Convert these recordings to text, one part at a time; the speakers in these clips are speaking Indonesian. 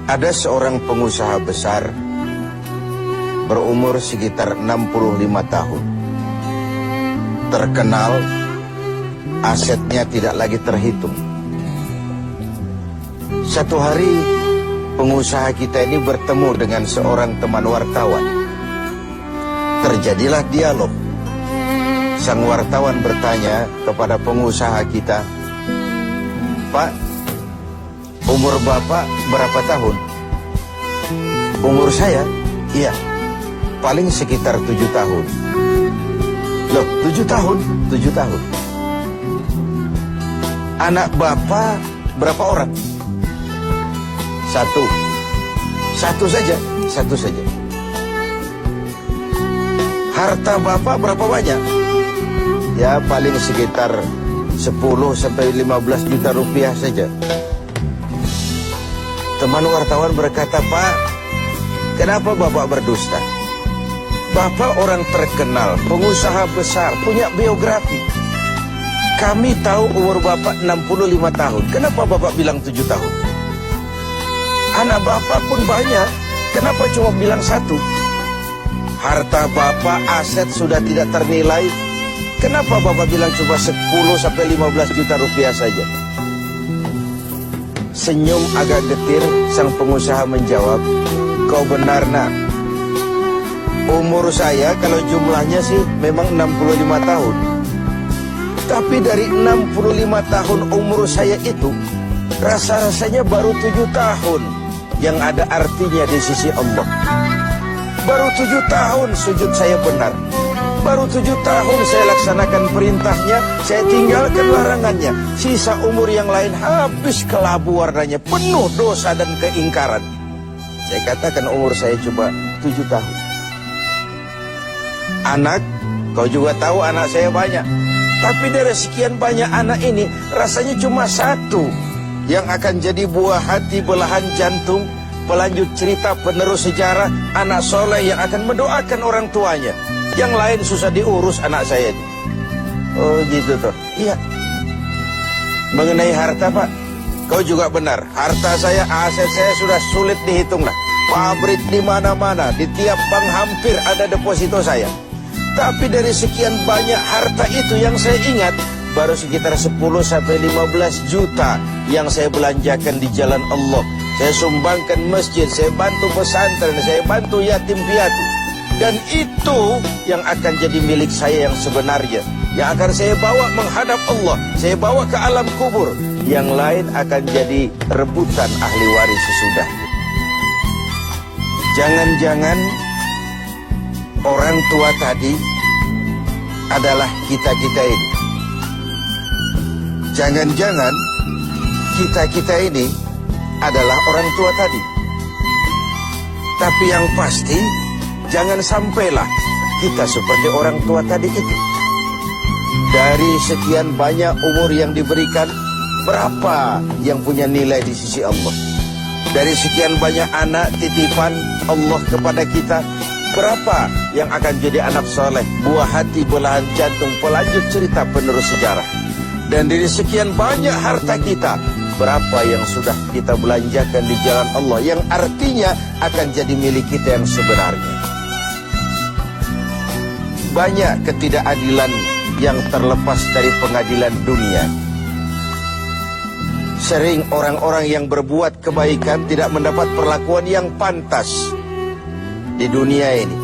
Ada seorang pengusaha besar berumur sekitar 65 tahun. Terkenal, asetnya tidak lagi terhitung. Satu hari, pengusaha kita ini bertemu dengan seorang teman wartawan. Terjadilah dialog. Sang wartawan bertanya kepada pengusaha kita, "Pak, umur Bapak berapa tahun?" "Umur saya? Iya, paling sekitar 7 tahun. "Loh, 7 tahun? 7 tahun. Anak Bapak berapa orang?" "Satu. Satu saja? Satu saja. Harta Bapak berapa banyak?" "Ya, paling sekitar 10-15 juta rupiah saja." Teman wartawan berkata, "Pak, kenapa Bapak berdusta? Bapak orang terkenal, pengusaha besar, punya biografi. Kami tahu umur Bapak 65 tahun. Kenapa Bapak bilang 7 tahun? Anak Bapak pun banyak. Kenapa cuma bilang 1? Harta Bapak, aset sudah tidak ternilai. Kenapa Bapak bilang cuma 10-15 juta rupiah saja?" Senyum agak getir, sang pengusaha menjawab, "Kau benar, Nak. Umur saya kalau jumlahnya sih memang 65 tahun. Tapi dari 65 tahun umur saya itu, rasa-rasanya baru 7 tahun yang ada artinya di sisi Allah. Baru 7 tahun sujud saya benar. Baru 7 tahun saya laksanakan perintahnya, saya tinggalkan larangannya. Sisa umur yang lain habis kelabu warnanya, penuh dosa dan keingkaran. Saya katakan umur saya cuma 7 tahun. Anak, kau juga tahu anak saya banyak. Tapi dari sekian banyak anak ini, rasanya cuma 1 yang akan jadi buah hati, belahan jantung, pelanjut cerita, penerus sejarah, anak soleh yang akan mendoakan orang tuanya. Yang lain susah diurus anak saya." "Oh gitu toh." "Iya." "Mengenai harta, Pak, kau juga benar. Harta saya, aset saya sudah sulit dihitung lah. Pabrik di mana-mana, di tiap bank hampir ada deposito saya. Tapi dari sekian banyak harta itu yang saya ingat, baru sekitar 10-15 juta yang saya belanjakan di jalan Allah. Saya sumbangkan masjid, saya bantu pesantren, saya bantu yatim piatu. Dan itu yang akan jadi milik saya yang sebenarnya, yang akan saya bawa menghadap Allah, saya bawa ke alam kubur. Yang lain akan jadi rebutan ahli waris sesudahnya." Jangan-jangan orang tua tadi adalah kita-kita ini. Jangan-jangan kita-kita ini adalah orang tua tadi. Tapi yang pasti, jangan sampailah kita seperti orang tua tadi itu. Dari sekian banyak umur yang diberikan, berapa yang punya nilai di sisi Allah? Dari sekian banyak anak titipan Allah kepada kita, berapa yang akan jadi anak soleh, buah hati, belahan jantung, pelanjut cerita, penerus sejarah? Dan dari sekian banyak harta kita, berapa yang sudah kita belanjakan di jalan Allah, yang artinya akan jadi milik kita yang sebenarnya? Banyak ketidakadilan yang terlepas dari pengadilan dunia. Sering orang-orang yang berbuat kebaikan tidak mendapat perlakuan yang pantas di dunia ini.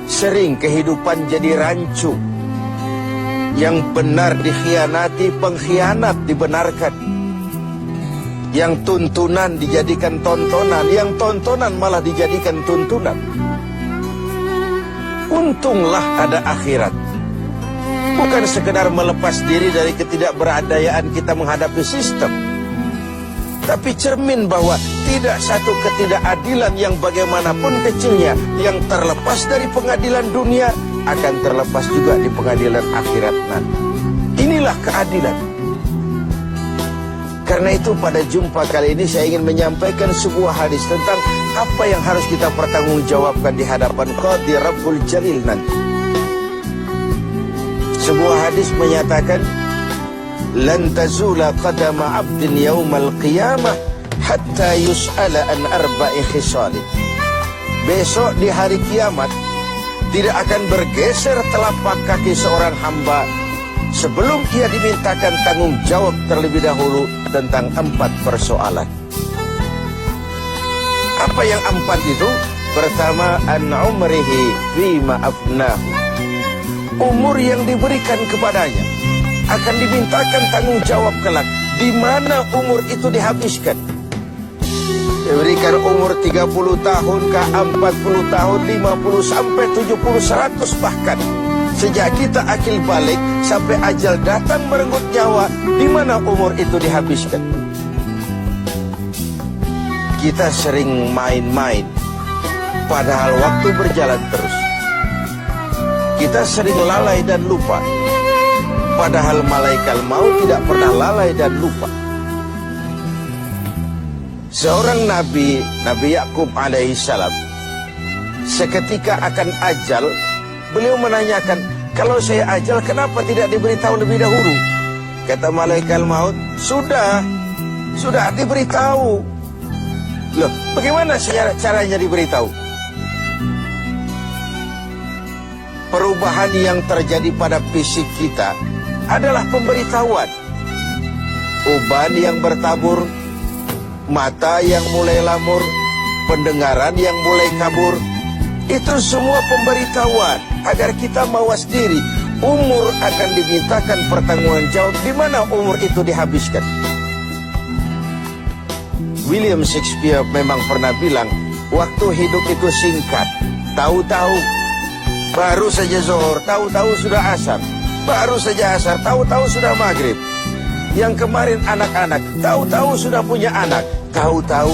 Sering kehidupan jadi rancu. Yang benar dikhianati, pengkhianat dibenarkan. Yang tuntunan dijadikan tontonan, yang tontonan malah dijadikan tuntunan. Untunglah ada akhirat. Bukan sekedar melepas diri dari ketidakberadayaan kita menghadapi sistem, tapi cermin bahwa tidak satu ketidakadilan yang bagaimanapun kecilnya yang terlepas dari pengadilan dunia akan terlepas juga di pengadilan akhirat nanti. Inilah keadilan. Karena itu pada jumpa kali ini saya ingin menyampaikan sebuah hadis tentang apa yang harus kita pertanggungjawabkan di hadapan Qadhi Rabbul Jalil nanti. Sebuah hadis menyatakan, "Lan tazula qadama 'abdin yaumal qiyamah hatta yus'ala an arba'i khisalin. Besok di hari kiamat tidak akan bergeser telapak kaki seorang hamba sebelum ia dimintakan tanggung jawab terlebih dahulu tentang 4 persoalan. Apa yang 4 itu? Pertama, an umrihi fima afnahu. Umur yang diberikan kepadanya akan dimintakan tanggung jawab kelak. Di mana umur itu dihabiskan? Diberikan umur 30 tahun ke 40 tahun, 50 sampai 70, 100 bahkan. Sejak kita akil balik sampai ajal datang merenggut nyawa, di mana umur itu dihabiskan? Kita sering main-main, padahal waktu berjalan terus. Kita sering lalai dan lupa, padahal malaikat maut tidak pernah lalai dan lupa. Seorang Nabi Yakub alaihissalam, seketika akan ajal, beliau menanyakan, kalau saya ajal kenapa tidak diberitahu lebih dahulu? Kata malaikat maut, sudah diberitahu. Loh, bagaimana caranya diberitahu? Perubahan yang terjadi pada fisik kita adalah pemberitahuan. Uban yang bertabur, mata yang mulai lamur, pendengaran yang mulai kabur, itu semua pemberitahuan agar kita mawas diri. Umur akan dimintakan pertanggungan jawab. Di mana umur itu dihabiskan? William Shakespeare memang pernah bilang, waktu hidup itu singkat. Tahu-tahu baru saja zuhur, tahu-tahu sudah asar. Baru saja asar, tahu-tahu sudah maghrib. Yang kemarin anak-anak, tahu-tahu sudah punya anak. Tahu-tahu,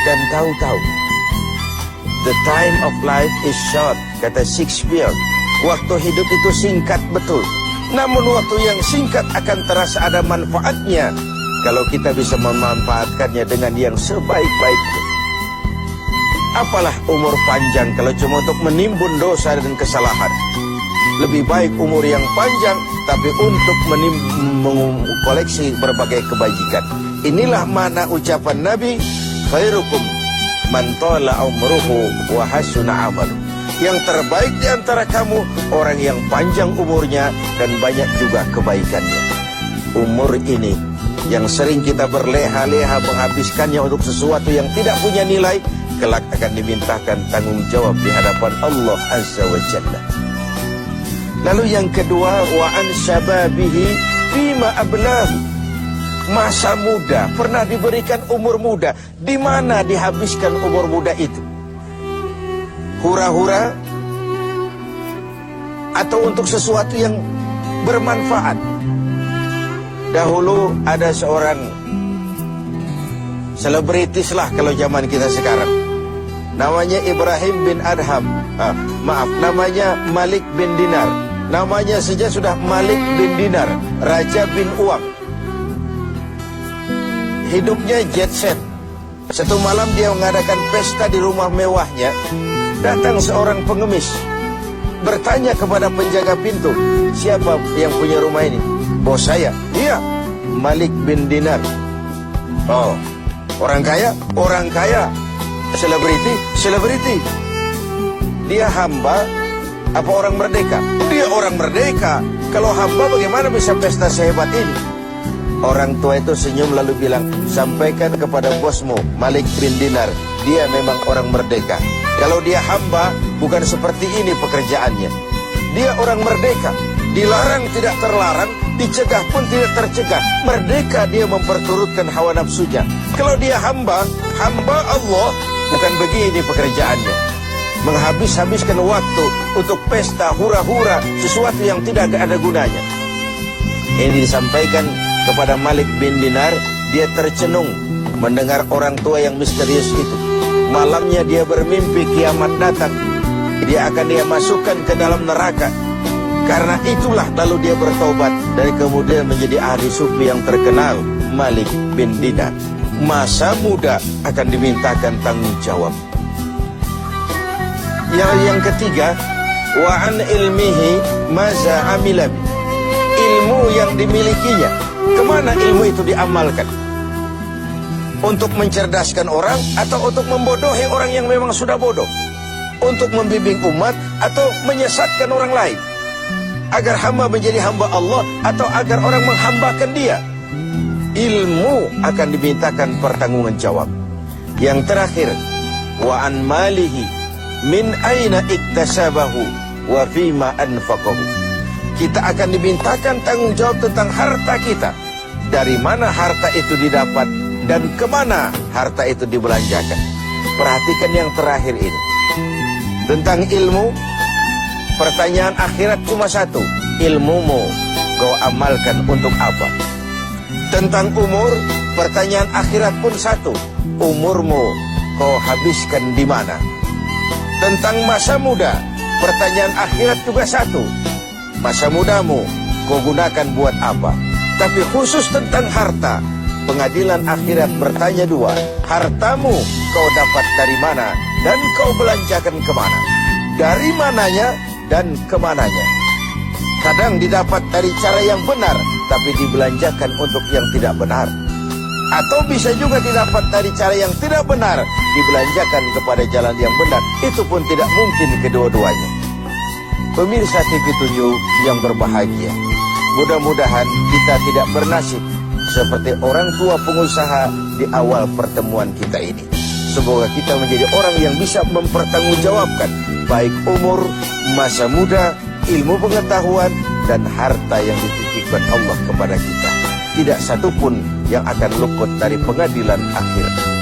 dan tahu-tahu. The time of life is short, kata Shakespeare. Waktu hidup itu singkat betul. Namun waktu yang singkat akan terasa ada manfaatnya kalau kita bisa memanfaatkannya dengan yang sebaik-baiknya. Apalah umur panjang kalau cuma untuk menimbun dosa dan kesalahan. Lebih baik umur yang panjang tapi untuk mengkoleksi berbagai kebajikan. Inilah makna ucapan Nabi, khairukum man tala umruhu wa hasuna amalu. Yang terbaik di antara kamu orang yang panjang umurnya dan banyak juga kebaikannya. Umur ini yang sering kita berleha-leha menghabiskannya untuk sesuatu yang tidak punya nilai, kelak akan dimintakan tanggung jawab di hadapan Allah Azza wa Jalla. Lalu yang kedua, wa an syababihi fima ablahu. Masa muda, pernah diberikan umur muda, di mana dihabiskan umur muda itu? Hura-hura atau untuk sesuatu yang bermanfaat? Dahulu ada seorang selebritis lah kalau zaman kita sekarang. Namanya Ibrahim bin Adham. Namanya Malik bin Dinar. Namanya saja sudah Malik bin Dinar, Raja bin Uang. Hidupnya jet set. Satu malam dia mengadakan pesta di rumah mewahnya. Datang seorang pengemis, bertanya kepada penjaga pintu, siapa yang punya rumah ini? Bos saya. Iya, Malik bin Dinar. Oh, orang kaya? Orang kaya. Selebriti. Dia hamba apa orang merdeka? Dia orang merdeka. Kalau hamba bagaimana bisa pesta sehebat ini? Orang tua itu senyum lalu bilang, sampaikan kepada bosmu Malik bin Dinar, dia memang orang merdeka. Kalau dia hamba, bukan seperti ini pekerjaannya. Dia orang merdeka, dilarang tidak terlarang, dicegah pun tidak tercegah. Merdeka dia memperturutkan hawa nafsunya. Kalau dia hamba Allah, bukan begini pekerjaannya. Menghabiskan waktu untuk pesta, hura-hura, sesuatu yang tidak ada gunanya. Ini disampaikan kepada Malik bin Dinar. Dia tercenung mendengar orang tua yang misterius itu. Malamnya dia bermimpi kiamat datang. Dia akan masukkan ke dalam neraka. Karena itulah lalu dia bertobat dan kemudian menjadi ahli sufi yang terkenal, Malik bin Dinar. Masa muda akan dimintakan tanggung jawab. Yang ketiga, wa an ilmihi maza amilabi. Ilmu yang dimilikinya, kemana ilmu itu diamalkan? Untuk mencerdaskan orang atau untuk membodohi orang yang memang sudah bodoh? Untuk membimbing umat atau menyesatkan orang lain? Agar hamba menjadi hamba Allah atau agar orang menghambakan dia? Ilmu akan dimintakan pertanggungan jawab. Yang terakhir, wa an malihi min aina iktasabahu wa fima anfaqahu. Kita akan dimintakan tanggung jawab tentang harta kita. Dari mana harta itu didapat dan kemana harta itu dibelanjakan. Perhatikan yang terakhir ini. Tentang ilmu, pertanyaan akhirat cuma satu. Ilmumu kau amalkan untuk apa? Tentang umur, pertanyaan akhirat pun satu. Umurmu kau habiskan di mana? Tentang masa muda, pertanyaan akhirat juga satu. Masa mudamu kau gunakan buat apa? Tapi khusus tentang harta, pengadilan akhirat bertanya dua. Hartamu kau dapat dari mana dan kau belanjakan kemana? Dari mananya dan kemananya? Kadang didapat dari cara yang benar, tapi dibelanjakan untuk yang tidak benar. Atau bisa juga didapat dari cara yang tidak benar, dibelanjakan kepada jalan yang benar. Itu pun tidak mungkin kedua-duanya. Pemirsa TV 7 yang berbahagia, mudah-mudahan kita tidak bernasib seperti orang tua pengusaha di awal pertemuan kita ini. Semoga kita menjadi orang yang bisa mempertanggungjawabkan baik umur, masa muda, ilmu pengetahuan, dan harta yang dititipkan Allah kepada kita. Tidak satupun yang akan luput dari pengadilan akhir.